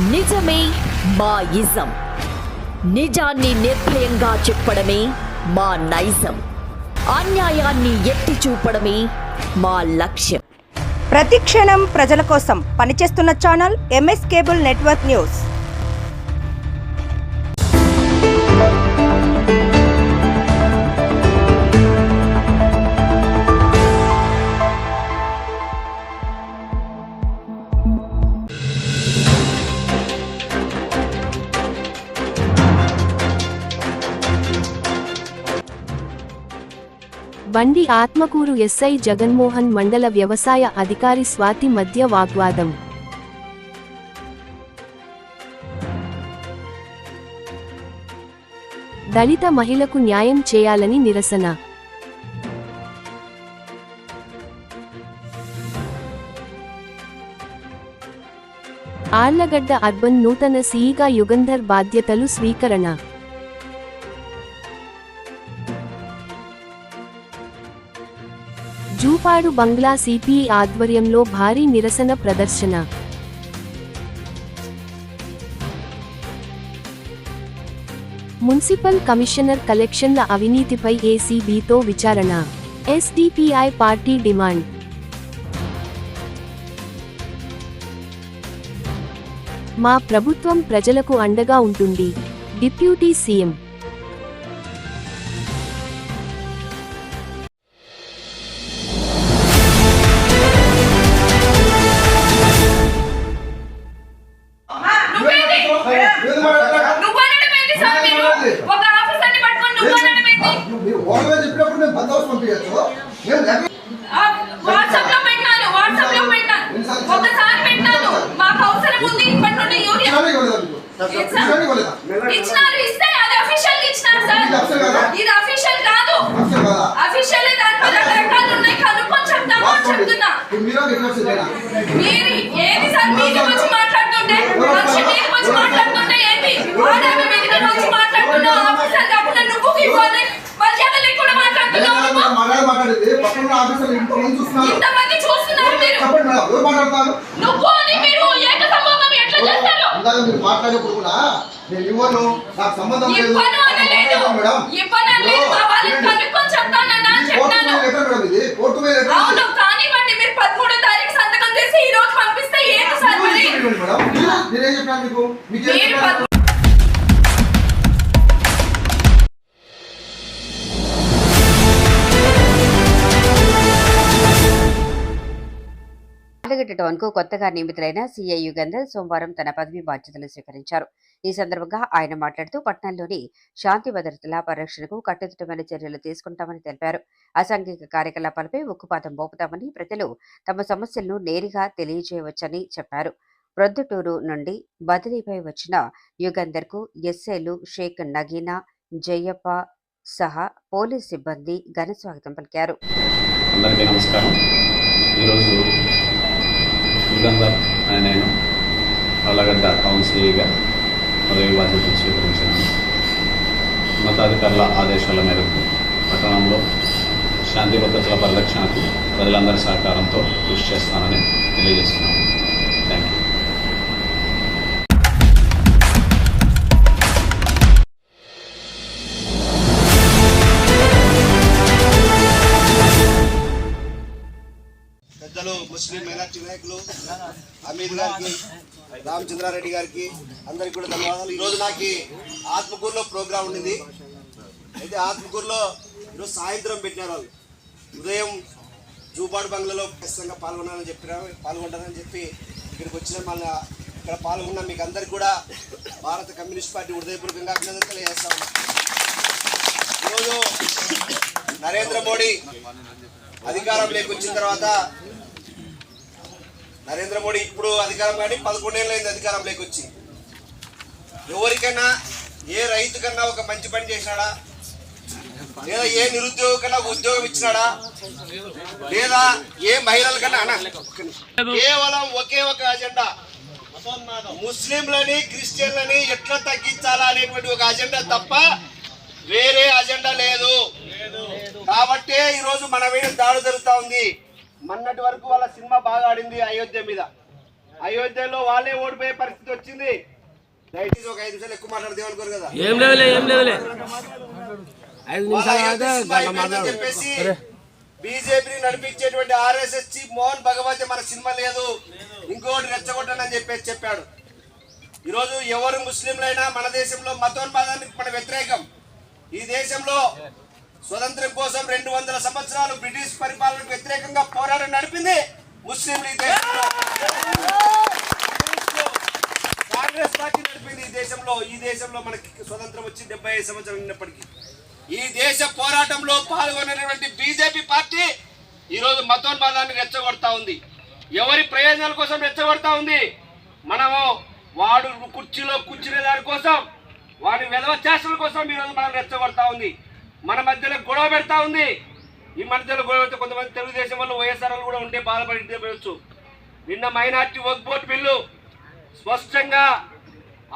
నిజమే మా ఇజం. నిజాన్ని నిర్భయంగా చెప్పడమే మా నైజం. అన్యాయాన్ని ఎత్తి చూపడమే మా లక్ష్యం. ప్రతి క్షణం ప్రజల కోసం పనిచేస్తున్న channel MS cable network news. బండి ఆత్మకూరు ఎస్ఐ జగన్మోహన్ మండల వ్యవసాయ అధికారి స్వాతి మధ్య వాగ్వాదం. దళిత మహిళకు న్యాయం చేయాలని నిరసన. ఆళ్లగడ్డ అర్బన్ నూతన సీఈగా యుగంధర్ బాధ్యతలు స్వీకరణ. జూపాడు బంగ్లా సిపిఐ ఆధ్వర్యంలో భారీ నిరసన ప్రదర్శన. మున్సిపల్ కమిషనర్ కలెక్షన్ల అవినీతిపై ఏసీబీతో విచారణ. SDPI party demand. మా ప్రభుత్వం ప్రజలకు అండగా ఉంటుంది. Deputy CM. మాట్లాడేప్పుడు కూడా నేను ఇవ్వను, నాకు సంబంధం లేదు. నేనేం చెప్పాను మీకు? ఆళ్లగడ్డ టౌన్కు కొత్తగా నియమితులైన సీఐ యుగంధర్ సోమవారం తన పదవి బాధ్యతలు స్వీకరించారు. ఈ సందర్భంగా ఆయన మాట్లాడుతూ పట్టణంలోని శాంతి భద్రతల పరిరక్షణకు కట్టుదిట్టమైన చర్యలు తీసుకుంటామని తెలిపారు. అసాంఘిక కార్యకలాపాలపై ఉక్కుపాతం మోపుతామని, ప్రజలు తమ సమస్యలను నేరుగా తెలియజేయవచ్చని చెప్పారు. ప్రొద్దుటూరు నుండి బదిలీపై వచ్చిన యుగంధర్ కు ఎస్ఐలు షేక్ నగీనా, జయప్ప సహా పోలీస్ సిబ్బంది ఘన స్వాగతం పలికారు. అందరికీ నమస్కారం. ఈరోజు యుగంధర్ అనే నేను ఆళ్లగడ్డ టౌన్ సీఈగా పదవి బాధ్యతలు స్వీకరించాను. ఉన్నతాధికారుల ఆదేశాల మేరకు పట్టణంలో శాంతి భద్రతల పరిరక్షణకు ప్రజలందరి సహకారంతో కృషి చేస్తానని తెలియజేస్తున్నాను. Thank you. పెద్దలు ముస్లిం మైనార్టీ నాయకులు అమీద్ గారికి, రామచంద్రారెడ్డి గారికి అందరికి కూడా ధన్యవాదాలు. ఈరోజు నాకు ఆత్మకూరులో ప్రోగ్రాం ఉండింది. అయితే ఆత్మకూరులో ఈరోజు సాయంత్రం పెట్టినారు. వాళ్ళు ఉదయం జూపాడు బంగ్లాలో ఖచ్చితంగా పాల్గొంటానని చెప్పి ఇక్కడికి వచ్చిన మళ్ళీ ఇక్కడ పాల్గొన్న మీకు అందరికి కూడా భారత కమ్యూనిస్ట్ పార్టీ హృదయపూర్వకంగా అభినందనలు తెలియజేస్తా ఉన్నాం. ఈరోజు నరేంద్ర మోడీ అధికారంలోకి వచ్చిన తర్వాత నరేంద్ర మోడీ ఇప్పుడు అధికారం కానీ 11 ఏళ్ళైంది అధికారంలోకి వచ్చి. ఎవరికైనా ఏ రైతు కన్నా ఒక మంచి పని చేసినాడా, లేదా ఏ నిరుద్యోగ కన్నా ఒక ఉద్యోగం ఇచ్చినాడా, లేదా ఏ మహిళల కన్నా కేవలం ఒకే ఒక అజెండా, ముస్లింలని క్రిస్టియన్లని ఎట్లా తగ్గించాలా అనేటువంటి ఒక అజెండా తప్ప వేరే అజెండా లేదు. కాబట్టి ఈరోజు మన మీద దాడి జరుగుతూ ఉంది. మొన్నటి వరకు వాళ్ళ సినిమా బాగా ఆడింది అయోధ్య మీద. అయోధ్యలో వాళ్ళే ఓడిపోయే పరిస్థితి వచ్చింది. దయచేసి ఒక 5 నిమిషాలు ఎక్కువ మాట్లాడితే అనుకోరు కదా. ఏం లేదులే 5 నిమిషాలు చెప్పేసి బీజేపీని నడిపించేటువంటి ఆర్ఎస్ఎస్ చీఫ్ మోహన్ భగవత్ మన సినిమా లేదు, ఇంకోటి రెచ్చగొట్టండి అని చెప్పాడు. ఈరోజు ఎవరు ముస్లింలైనా మన దేశంలో మతోన్మాదానికి మన వ్యతిరేకం. ఈ దేశంలో స్వతంత్రం కోసం 200 సంవత్సరాలు బ్రిటిష్ పరిపాలనకు వ్యతిరేకంగా పోరాటం నడిపింది ముస్లింలు. ఈ దేశంలో కాంగ్రెస్ పార్టీ నడిపింది ఈ దేశంలో మనకి స్వతంత్రం వచ్చి 75 సంవత్సరాలు ఉన్నప్పటికీ ఈ దేశ పోరాటంలో పాల్గొనేటువంటి బీజేపీ పార్టీ ఈరోజు మతోన్మాదాన్ని రెచ్చగొడతా ఉంది. ఎవరి ప్రయోజనాల కోసం రెచ్చగొడతా ఉంది? మనము వాడు కుర్చీలో కూర్చునే దాని కోసం, వాడి వెధవ చేష్టల కోసం ఈరోజు మనం రెచ్చగొడతా ఉంది. మన మధ్యలో గొడవ పెడతా ఉంది. ఈ మధ్యలో గొడవ కొంతమంది తెలుగుదేశం వాళ్ళు వైఎస్ఆర్ కూడా ఉంటే బాధపడవచ్చు. నిన్న మైనార్టీ వక్ఫ్ బోర్డు బిల్లు స్పష్టంగా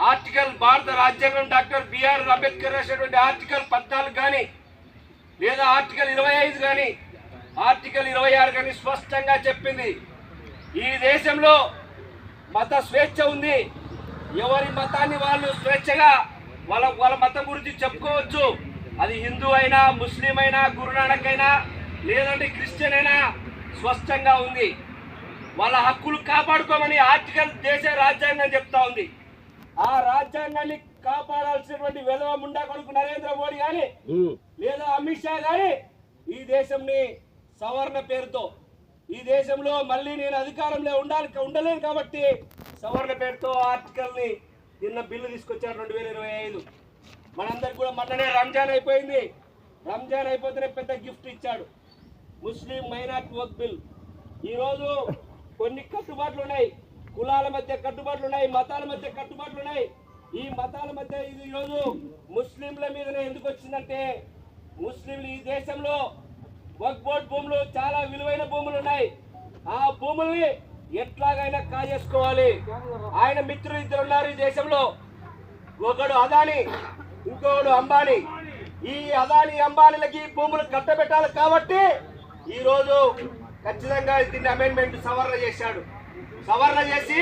ఆర్టికల్ భారత రాజ్యాంగం డాక్టర్ బిఆర్ అంబేద్కర్ రాసినటువంటి ఆర్టికల్ 14 కానీ లేదా ఆర్టికల్ 25 కానీ ఆర్టికల్ 26 కానీ స్పష్టంగా చెప్పింది ఈ దేశంలో మత స్వేచ్ఛ ఉంది. ఎవరి మతాన్ని వాళ్ళు స్వేచ్ఛగా వాళ్ళ మతం గురించి చెప్పుకోవచ్చు. అది హిందూ అయినా, ముస్లిం అయినా, గురునానక్ అయినా, లేదంటే క్రిస్టియన్ అయినా స్పష్టంగా ఉంది. వాళ్ళ హక్కులు కాపాడుకోమని ఆర్టికల్ దేశ రాజ్యాంగం చెప్తా ఉంది. ఆ రాజ్యాంగాన్ని కాపాడాల్సినటువంటి వెధవ ముండా కొడుకు నరేంద్ర మోడీ కానీ లేదా అమిత్ షా కానీ ఈ దేశంని సవరణ పేరుతో, ఈ దేశంలో మళ్ళీ నేను అధికారంలో ఉండలేను కాబట్టి సవరణ పేరుతో ఆర్టికల్ ని నిన్న బిల్లు తీసుకొచ్చారు 2025. మనందరికి కూడా మొన్ననే రంజాన్ అయిపోయింది. రంజాన్ అయిపోతేనే పెద్ద గిఫ్ట్ ఇచ్చాడు ముస్లిం మైనార్టీ వక్ఫ్ బిల్. ఈరోజు కొన్ని కట్టుబాట్లు ఉన్నాయి, కులాల మధ్య కట్టుబాట్లు ఉన్నాయి, మతాల మధ్య కట్టుబాట్లు ఉన్నాయి. ఈ మతాల మధ్య ఇది ఈరోజు ముస్లింల మీదనే ఎందుకు వచ్చిందంటే, ముస్లింలు ఈ దేశంలో వక్ఫ్ బోర్డు భూములు చాలా విలువైన భూములు ఉన్నాయి. ఆ భూముల్ని ఎట్లాగైనా కాజేసుకోవాలి. ఆయన మిత్రులు 2 ఉన్నారు ఈ దేశంలో. ఒకడు అదాని, ఇంకొకడు అంబానీ. ఈ అదాని అంబానీలకి భూములు కట్టబెట్టాలి కాబట్టి ఈ రోజు ఖచ్చితంగా దీన్ని అమెండ్మెంట్ సవరణ చేశాడు. సవరణ చేసి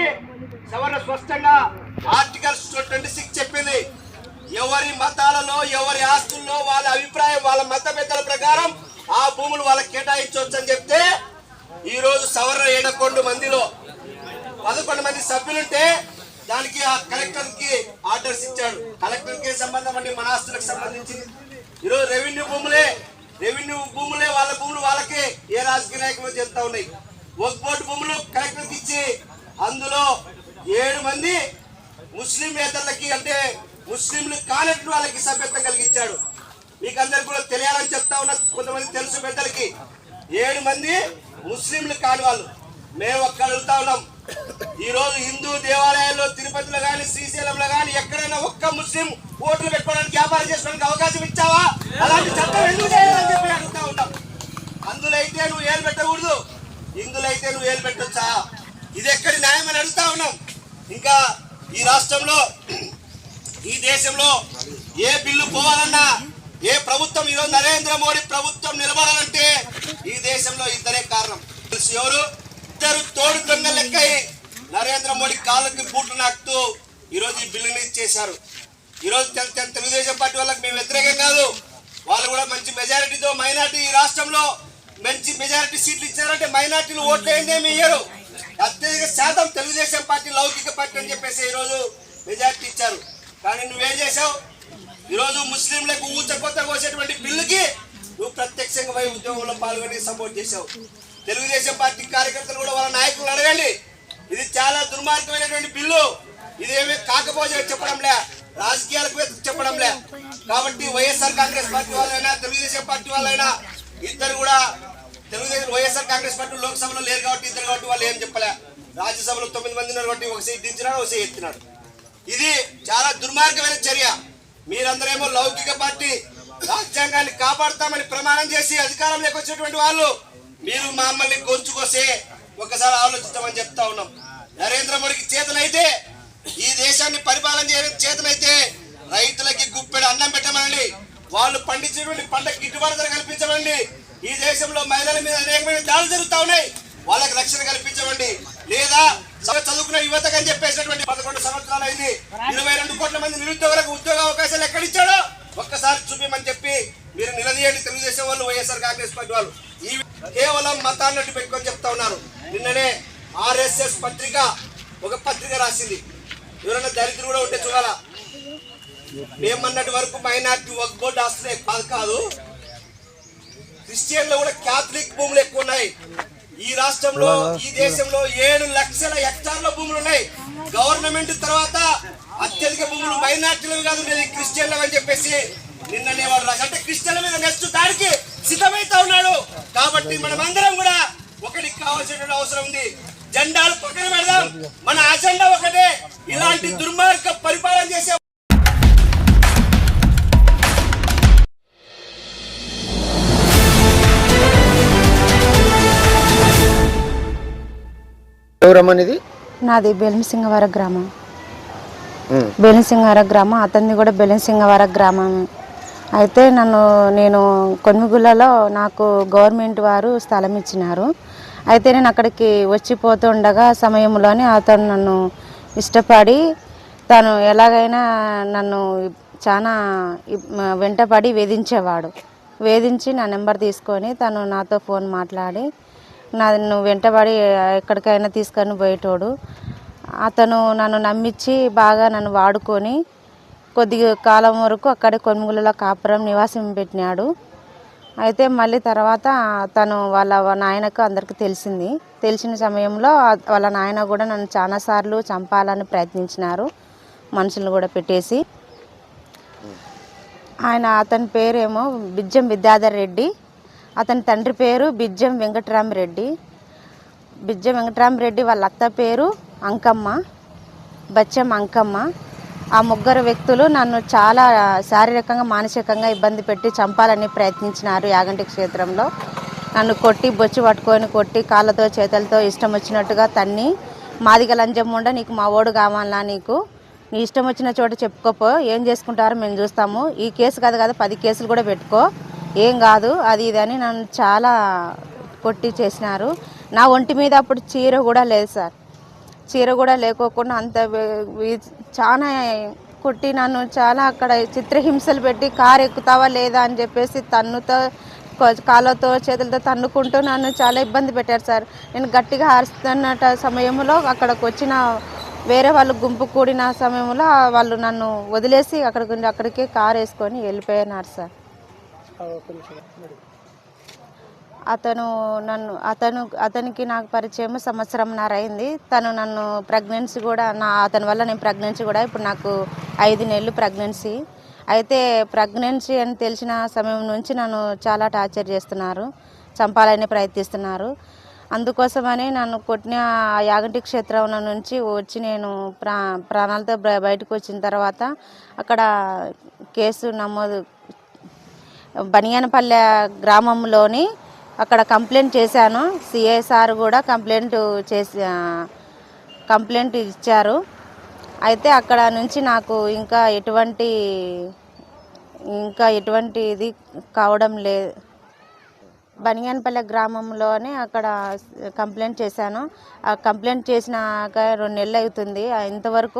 స్పష్టంగా ఆర్టికల్ 26 చెప్పింది, ఎవరి మతాలలో ఎవరి ఆస్తుల్లో వాళ్ళ అభిప్రాయం వాళ్ళ మత పెద్దల ప్రకారం ఆ భూములు వాళ్ళకి కేటాయించవచ్చు అని చెప్తే ఈ రోజు సవరణ 11 మందిలో 11 మంది సభ్యులుంటే దానికి ఆ కలెక్టర్ కి ఆర్డర్స్ ఇచ్చాడు. కలెక్టర్ కి సంబంధం అంటే మన ఆస్తులకు సంబంధించి ఈరోజు రెవెన్యూ భూములే వాళ్ళ భూములు వాళ్ళకే ఏ రాజకీయ నాయకులు చెప్తా ఉన్నాయి. వక్ఫ్ బోర్డు భూములు కలెక్టర్కి ఇచ్చి అందులో 7 మంది ముస్లింయేతరులకి అంటే ముస్లింలు కానట్టు వాళ్ళకి సభ్యత్వం కలిగించాడు. మీకు అందరికి కూడా తెలియాలని చెప్తా ఉన్నా, కొంతమంది తెలుసు పెద్దలకి. 7 మంది ముస్లింలు కాని వాళ్ళు. మేము ఒక్క అడుగుతా ఉన్నాం, ఈ రోజు హిందూ దేవాలయాల్లో తిరుపతిలో కానీ శ్రీశైలంలో కానీ ఎక్కడైనా ఒక్క ముస్లిం ఓట్లు పెట్టుకోవడానికి వ్యాపారం చేసుకోవడానికి అవకాశం ఇచ్చావా? అలాంటి చట్టం ఎందుకు చేయాలని చెప్పి అడుగుతా ఉంటాం. అందులో అయితే నువ్వు ఏలు పెట్టకూడదు, ఇందులో అయితే నువ్వు ఏలు పెట్టొచ్చా? ఇది ఎక్కడి న్యాయం అని అడుగుతా ఉన్నాం. ఇంకా ఈ రాష్ట్రంలో ఈ దేశంలో ఏ బిల్లు పోవాలన్నా ఏ ప్రభుత్వం ఈరోజు నరేంద్ర మోడీ ప్రభుత్వం నిలబడాలంటే ఈ దేశంలో 2 కారణం. ఎవరు? 2 తోడు దొంగ లెక్క నరేంద్ర మోడీ కాళ్ళకి బూట్లు నాకుతూ ఈరోజు ఈ బిల్లుని చేశారు. ఈరోజు తెలుగుదేశం పార్టీ వాళ్ళకి మేము వ్యతిరేకం కాదు. వాళ్ళు కూడా మంచి మెజారిటీతో మైనార్టీ ఈ రాష్ట్రంలో మంచి మెజారిటీ సీట్లు ఇచ్చారంటే మైనార్టీలు ఓట్లు ఏందేమి ఇయ్యరు. అత్యధిక శాతం తెలుగుదేశం పార్టీ లౌకిక పార్టీ అని చెప్పేసి ఈరోజు మెజారిటీ ఇచ్చారు. కానీ నువ్వేం చేసావు? ఈరోజు ముస్లింలకు ఊచకొత్త కోసేటువంటి బిల్లుకి నువ్వు ప్రత్యక్షంగా పోయి ఉద్యోగంలో పాల్గొని సపోర్ట్ చేశావు. తెలుగుదేశం పార్టీ కార్యకర్తలు కూడా వాళ్ళ నాయకులను అడగండి, ఇది చాలా దుర్మార్గమైనటువంటి బిల్లు. ఇదేమీ కాకపోతే చెప్పడంలే, రాజకీయాలకు చెప్పడంలే. కాబట్టి వైఎస్ఆర్ కాంగ్రెస్ పార్టీ వాళ్ళైనా తెలుగుదేశం పార్టీ వాళ్ళైనా ఇద్దరు కూడా వైఎస్ఆర్ కాంగ్రెస్ పార్టీ లోక్సభలో లేరు కాబట్టి ఇద్దరు కాబట్టి వాళ్ళు ఏం చెప్పలే. రాజ్యసభలో 9 మంది ఉన్నారు కాబట్టి ఒక సీట్ దించినాడు, ఒక సీట్ ఎత్తినాడు. ఇది చాలా దుర్మార్గమైన చర్య. మీరందరేమో లౌకిక పార్టీ రాజ్యాంగాన్ని కాపాడుతామని ప్రమాణం చేసి అధికారంలోకి వచ్చినటువంటి వాళ్ళు మీరు మమ్మల్ని గొంచుకొసే ఒకసారి ఆలోచిస్తామని చెప్తా ఉన్నాం. నరేంద్ర మోడీకి చేతనైతే ఈ దేశాన్ని పరిపాలన చేయడం చేతనైతే రైతులకి గుప్పెడు అన్నం పెట్టమనండి, వాళ్ళు పండించినటువంటి పంట గిట్టుబాటు ధర కల్పించమండి. ఈ దేశంలో మహిళల మీద అనేకమైన దాడులు జరుగుతా ఉన్నాయి, వాళ్ళకి రక్షణ కల్పించమండి. లేదా చదువుకున్న యువతకు అని చెప్పేసినటువంటి 11 సంవత్సరాలు అయింది. 22 కోట్ల మంది నిరుద్యోగులకు ఉద్యోగ అవకాశాలు ఎక్కడిచ్చాడో ఒక్కసారి చూపించమని చెప్పి మీరు నిలదీయండి. తెలుగుదేశం వాళ్ళు, వైఎస్ఆర్ కాంగ్రెస్ పార్టీ వాళ్ళు ఈ కేవలం మతాన్నట్టు పెట్టుకొని చెప్తా ఉన్నారు. నిన్ననే RSS పత్రిక ఒక పత్రిక రాసింది. ఎవరైనా దళితులు కూడా ఉంటే చూడాలా. మేమన్నటి వరకు మైనార్టీ వక్ఫ్ బోర్డు ఆస్తులే కాదు, క్రిస్టియన్లు కూడా క్యాథలిక్ భూములు ఎక్కువ ఉన్నాయి. ఈ రాష్ట్రంలో, ఈ దేశంలో 7 లక్షల హెక్టార్ల భూములు ఉన్నాయి. గవర్నమెంట్ తర్వాత అత్యధిక భూములు మైనార్టీలు కాదు, క్రిస్టియన్లు అని చెప్పేసి నిన్ననే వాడు రాసి, అంటే క్రిస్టియన్ల మీద నెక్స్ట్ దానికి సిద్ధమైతా ఉన్నాడు. కాబట్టి మనమందరం కూడా ఒకటికి కావాల్సిన అవసరం ఉంది. జెండాలు పక్కన పెడదాం, మన అజెండా ఒకటే. ఇలాంటి దుర్మార్గ పరిపాలన చేసే ఎవరమ్మనిది? నాది బెలంసింగవర గ్రామం. బెలంసింగవర గ్రామం, అతనిది కూడా బెలంసింగవర గ్రామం. అయితే నేను కొనుగోలులో నాకు గవర్నమెంట్ వారు స్థలం ఇచ్చినారు. అయితే నేను అక్కడికి వచ్చిపోతుండగా సమయంలోనే అతను నన్ను ఇష్టపడి తను ఎలాగైనా నన్ను చాలా వెంటపడి వేధించేవాడు. వేధించి నా నెంబర్ తీసుకొని తను నాతో ఫోన్ మాట్లాడి నన్ను వెంటబడి ఎక్కడికైనా తీసుకొని పోయేటోడు. అతను నన్ను నమ్మించి బాగా నన్ను వాడుకొని కొద్ది కాలం వరకు అక్కడే కొనుగోలులో కాపురం నివాసం పెట్టినాడు. అయితే మళ్ళీ తర్వాత తను వాళ్ళ నాయనకు అందరికీ తెలిసిన సమయంలో వాళ్ళ నాయన కూడా నన్ను చాలాసార్లు చంపాలని ప్రయత్నించినారు, మనుషులను కూడా పెట్టేసి. అతని పేరేమో బిజ్జం విద్యాధర్ రెడ్డి, అతని తండ్రి పేరు బిజ్జం వెంకటరామరెడ్డి. బిజ్జం వెంకటరామరెడ్డి వాళ్ళ అత్త పేరు అంకమ్మ, బచ్చం అంకమ్మ. ఆ ముగ్గురు వ్యక్తులు నన్ను చాలా శారీరకంగా మానసికంగా ఇబ్బంది పెట్టి చంపాలని ప్రయత్నించినారు. యాగంటి క్షేత్రంలో నన్ను కొట్టి, బొచ్చు పట్టుకొని కొట్టి, కాళ్ళతో చేతులతో ఇష్టం వచ్చినట్టుగా తన్ని, మాదిగ లంజం ఉండ, నీకు మా ఓడు కావాలా, నీకు నీ ఇష్టం వచ్చిన చోట చెప్పుకోపో, ఏం చేసుకుంటారో మేము చూస్తాము, ఈ కేసు కాదు 10 కేసులు కూడా పెట్టుకో, ఏం కాదు అది ఇది అని నన్ను చాలా కొట్టి చేసినారు. నా ఒంటి మీద అప్పుడు చీర కూడా లేదు సార్. చీర కూడా లేకోకుండా అంత చాలా కొట్టి నన్ను చాలా అక్కడ చిత్రహింసలు పెట్టి కారు ఎక్కుతావా లేదా అని చెప్పేసి తన్నుతో, కాళ్ళతో చేతులతో తన్నుకుంటూ నన్ను చాలా ఇబ్బంది పెట్టారు సార్. నేను గట్టిగా అరుస్తున్న సమయంలో అక్కడికి వచ్చిన వేరే వాళ్ళు గుంపు కూడిన సమయంలో వాళ్ళు నన్ను వదిలేసి అక్కడికి కారు వేసుకొని వెళ్ళిపోయినారు సార్. అతనికి నాకు పరిచయం 1.5 సంవత్సరం అయింది. తను నన్ను ప్రెగ్నెన్సీ కూడా అతని వల్ల నేను ప్రెగ్నెన్సీ కూడా ఇప్పుడు నాకు 5 నెలలు ప్రెగ్నెన్సీ. అయితే ప్రెగ్నెన్సీ అని తెలిసిన సమయం నుంచి నన్ను చాలా టార్చర్ చేస్తున్నారు, చంపాలని ప్రయత్నిస్తున్నారు. అందుకోసమని నన్ను కొట్టిన యాగంటి క్షేత్రం నుంచి వచ్చి నేను ప్రాణాలతో బయటకు వచ్చిన తర్వాత అక్కడ కేసు నమోదు బనియానపల్లె గ్రామంలోని అక్కడ కంప్లైంట్ చేశాను. సిఐ సార్ కూడా కంప్లైంట్ ఇచ్చారు. అయితే అక్కడ నుంచి నాకు ఇంకా ఎటువంటి ఇది కావడం లేదు. బనియానపల్లె గ్రామంలోనే అక్కడ కంప్లైంట్ చేశాను. ఆ కంప్లైంట్ చేసినాక 2 నెలలు అవుతుంది. ఇంతవరకు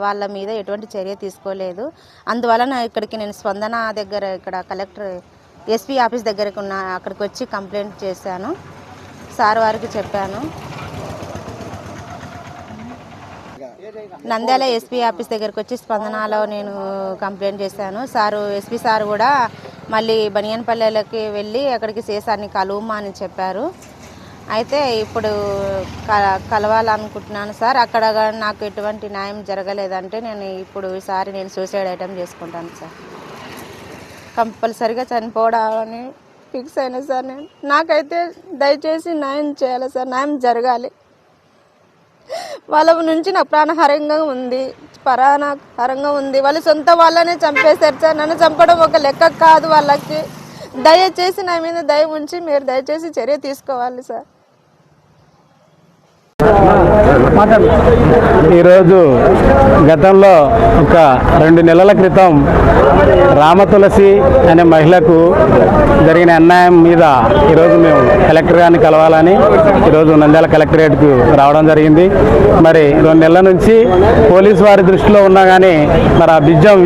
వాళ్ళ మీద ఎటువంటి చర్య తీసుకోలేదు. అందువలన ఇక్కడికి నేను స్పందన దగ్గర, ఇక్కడ కలెక్టర్ ఎస్పీ ఆఫీస్ దగ్గరకు అక్కడికి వచ్చి కంప్లైంట్ చేశాను. సార్ వారికి చెప్పాను. నంద్యాల ఎస్పీ ఆఫీస్ దగ్గరకు వచ్చి స్పందనలో నేను కంప్లైంట్ చేశాను. ఎస్పీ సార్ కూడా మళ్ళీ బనియానపల్లెలకి వెళ్ళి అక్కడికి చేసాన్ని కలువమా అని చెప్పారు. అయితే ఇప్పుడు కలవాలనుకుంటున్నాను సార్. అక్కడ నాకు ఎటువంటి న్యాయం జరగలేదంటే ఈసారి నేను సూసైడ్ ఐటమ్ చేసుకుంటాను సార్. కంపల్సరిగా చనిపోవడాలని ఫిక్స్ అయినా సార్. నాకైతే దయచేసి న్యాయం చేయాలి సార్, న్యాయం జరగాలి. వాళ్ళ నుంచి నా ప్రాణహారంగా ఉంది, పరాణహారంగా ఉంది. వాళ్ళు సొంత వాళ్ళనే చంపేశారు సార్. నన్ను చంపడం ఒక లెక్క కాదు వాళ్ళకి. దయచేసి నా మీద దయ ఉంచి మీరు దయచేసి చర్య తీసుకోవాలి సార్. ఈరోజు గతంలో ఒక 2 నెలల క్రితం రామతులసి అనే మహిళకు జరిగిన అన్యాయం మీద ఈరోజు మేము కలెక్టర్ గారిని కలవాలని ఈరోజు నంద్యాల కలెక్టరేట్కు రావడం జరిగింది. మరి 2 నెలల నుంచి పోలీసు వారి దృష్టిలో ఉన్నా కానీ మరి ఆ బిజ్జం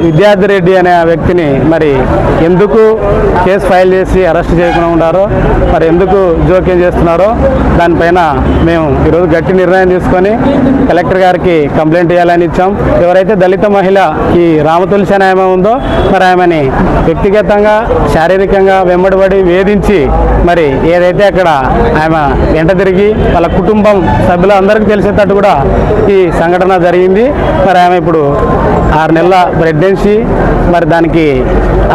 విద్యార్థి రెడ్డి అనే వ్యక్తిని మరి ఎందుకు కేసు ఫైల్ చేసి అరెస్ట్ చేయకుండా ఉన్నారో, మరి ఎందుకు జోక్యం చేస్తున్నారో దానిపైన మేము ఈరోజు గట్టి నిర్ణయం తీసుకొని కలెక్టర్ గారికి కంప్లైంట్ చేయాలని ఇచ్చాం. ఎవరైతే దళిత మహిళ ఈ రామతులసి అనే ఆమె ఉందో మరి ఆమెని వ్యక్తిగతంగా శారీరకంగా వెంబడిపడి వేధించి మరి ఏదైతే అక్కడ ఆమె వెంట తిరిగి వాళ్ళ కుటుంబం సభ్యులు అందరికీ తెలిసేటట్టు కూడా ఈ సంఘటన జరిగింది. మరి ఆమె ఇప్పుడు 6 నెలల ప్రెగ్నెన్సీ. మరి దానికి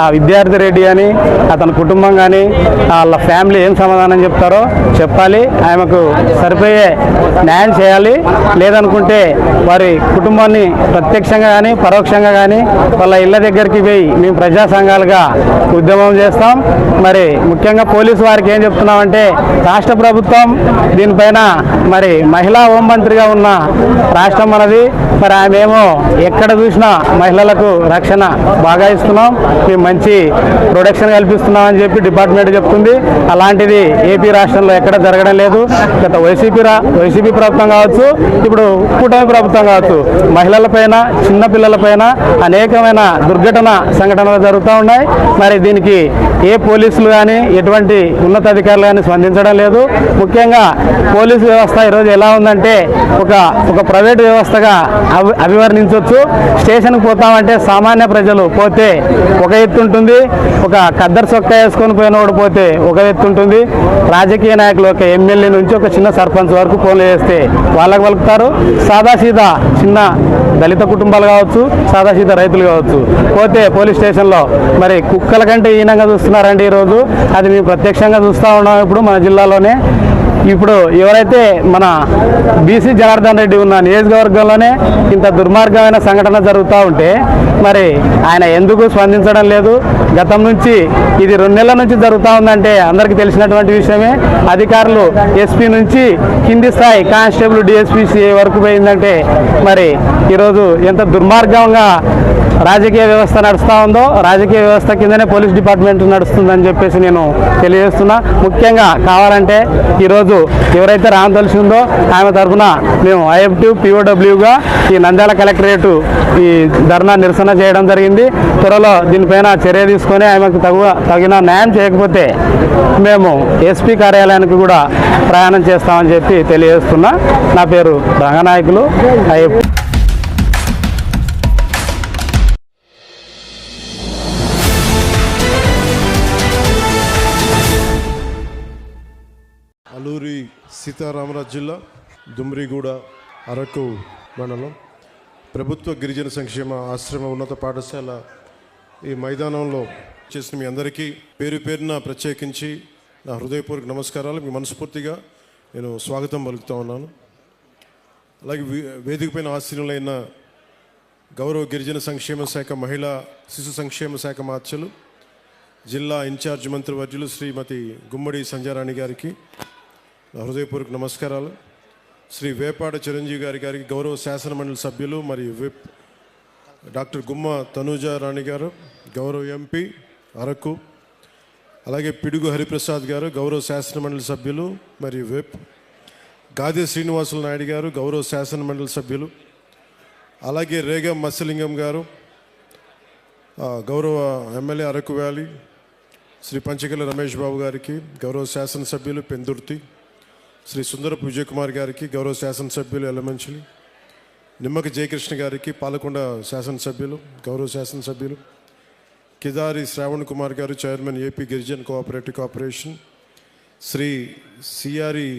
ఆ విద్యార్థి రెడ్డి అని అతని కుటుంబం కానీ వాళ్ళ ఫ్యామిలీ ఏం సమాధానం చెప్తారో చెప్పాలి. ఆమెకు సరిపోయే న్యాయం చేయాలి. లేదనుకుంటే వారి కుటుంబాన్ని ప్రత్యక్షంగా కానీ పరోక్షంగా కానీ వాళ్ళ ఇళ్ళ దగ్గరికి పోయి మేము ప్రజా సంఘాలుగా ఉద్యమం చేస్తాం. మరి ముఖ్యంగా పోలీసు వారికి ఏం చెప్తున్నామంటే రాష్ట్ర ప్రభుత్వం దీనిపైన మరి మహిళా హోంమంత్రిగా ఉన్న రాష్ట్రం మనది. మరి ఆమె ఏమో ఎక్కడ చూసినా మహిళలకు రక్షణ బాగా ఇస్తున్నాం, మేము మంచి ప్రొటెక్షన్ కల్పిస్తున్నాం అని చెప్పి డిపార్ట్మెంట్ చెప్తుంది. అలాంటిది ఏపీ రాష్ట్రంలో ఎక్కడ జరగడం లేదు. గత వైసీపీ ప్రభుత్వం కావచ్చు, ఇప్పుడు కూటమి ప్రభుత్వం కావచ్చు, మహిళలపైన చిన్నపిల్లలపైన అనేకమైన దుర్ఘటన సంఘటనలు జరుగుతూ ఉన్నాయి. మరి దీనికి ఏ పోలీసులు కానీ ఎటువంటి ఉన్నతాధికారులు కానీ స్పందించడం లేదు. ముఖ్యంగా పోలీసు వ్యవస్థ ఈరోజు ఎలా ఉందంటే ఒక ప్రైవేట్ వ్యవస్థగా అభివర్ణించవచ్చు. స్టేషన్కి పోతామంటే సామాన్య ప్రజలు పోతే ఒక ఎత్తు ఉంటుంది, ఒక ఖద్దరు చొక్కా వేసుకొని పోయినోడు పోతే ఒక ఎత్తు ఉంటుంది. రాజకీయ నాయకులు ఒక ఎమ్మెల్యే నుంచి ఒక చిన్న సర్పంచ్ వరకు ఫోన్లు చేస్తే వాళ్ళకు పలుకుతారు. సాదాసీదా చిన్న దళిత కుటుంబాలు కావచ్చు, సాదాసీదా రైతులు కావచ్చు, పోతే పోలీస్ స్టేషన్లో మరి కుక్కల కంటే హీనంగా చూస్తున్నారండి ఈరోజు. అది మేము ప్రత్యక్షంగా చూస్తూ ఉన్నాం ఇప్పుడు మన జిల్లాలోనే. ఇప్పుడు ఎవరైతే మన బీసీ జనార్దన్ రెడ్డి ఉన్న నియోజకవర్గంలోనే ఇంత దుర్మార్గమైన సంఘటన జరుగుతూ ఉంటే మరి ఆయన ఎందుకు స్పందించడం లేదు? గతం నుంచి ఇది 2 నెలల నుంచి జరుగుతూ ఉందంటే అందరికీ తెలిసినటువంటి విషయమే. అధికారులు ఎస్పీ నుంచి కింది స్థాయి కానిస్టేబుల్ డిఎస్పీ వరకు పోయిందంటే మరి ఈరోజు ఎంత దుర్మార్గంగా రాజకీయ వ్యవస్థ నడుస్తూ ఉందో, రాజకీయ వ్యవస్థ కిందనే పోలీస్ డిపార్ట్మెంట్ నడుస్తుందని చెప్పేసి నేను తెలియజేస్తున్నా. ముఖ్యంగా కావాలంటే ఈరోజు ఎవరైతే రామతులసి ఉందో ఆమె తరఫున మేము ఐఎఫ్టీ పిఓడబ్ల్యూగా ఈ నంద్యాల కలెక్టరేటు ఈ ధర్నా నిరసన చేయడం జరిగింది. త్వరలో దీనిపైన చర్య తీసుకొని ఆమెకు తగిన న్యాయం చేయకపోతే మేము ఎస్పీ కార్యాలయానికి కూడా ప్రయాణం చేస్తామని చెప్పి తెలియజేస్తున్నా. నా పేరు రంగనాయకులు, ఐఎఫ్టీ. అల్లూరి సీతారామరాజు జిల్లా దుమ్రిగూడ అరకు మండలం ప్రభుత్వ గిరిజన సంక్షేమ ఆశ్రమ ఉన్నత పాఠశాల ఈ మైదానంలో చేసిన మీ అందరికీ పేరు పేరున ప్రత్యేకించి నా హృదయపూర్వక నమస్కారాలు. మీ మనస్ఫూర్తిగా నేను స్వాగతం పలుకుతూ ఉన్నాను. అలాగే వేదికపైన ఆశీనులైన గౌరవ గిరిజన సంక్షేమ శాఖ మహిళా శిశు సంక్షేమ శాఖ మార్చలు జిల్లా ఇన్ఛార్జ్ మంత్రివర్యులు శ్రీమతి గుమ్మడి సంజారాణి గారికి నా హృదయపూర్వక నమస్కారాలు. శ్రీ వేపాడ చిరంజీవి గారికి గౌరవ శాసనమండలి సభ్యులు మరియు విప్ డాక్టర్ గుమ్మ తనూజారాణి గారు గౌరవ ఎంపీ అరకు, అలాగే పిడుగు హరిప్రసాద్ గారు గౌరవ శాసనమండలి సభ్యులు మరియు విప్, గాదే శ్రీనివాసులు నాయుడు గారు గౌరవ శాసనమండలి సభ్యులు, అలాగే రేగం మత్స్యలింగం గారు గౌరవ ఎమ్మెల్యే అరకు వ్యాలీ, శ్రీ పంచకల రమేష్ బాబు గారికి గౌరవ శాసనసభ్యులు పెందుర్తి, శ్రీ సుందరపు విజయ్ కుమార్ గారికి గౌరవ శాసనసభ్యులు ఎలమంచిలి, నిమ్మక జయకృష్ణ గారికి పాలకొండ శాసనసభ్యులు గౌరవ శాసనసభ్యులు, కిదారి శ్రావణ్ కుమార్ గారు chairman AP గిరిజన్ cooperative corporation, Shri సిఆరి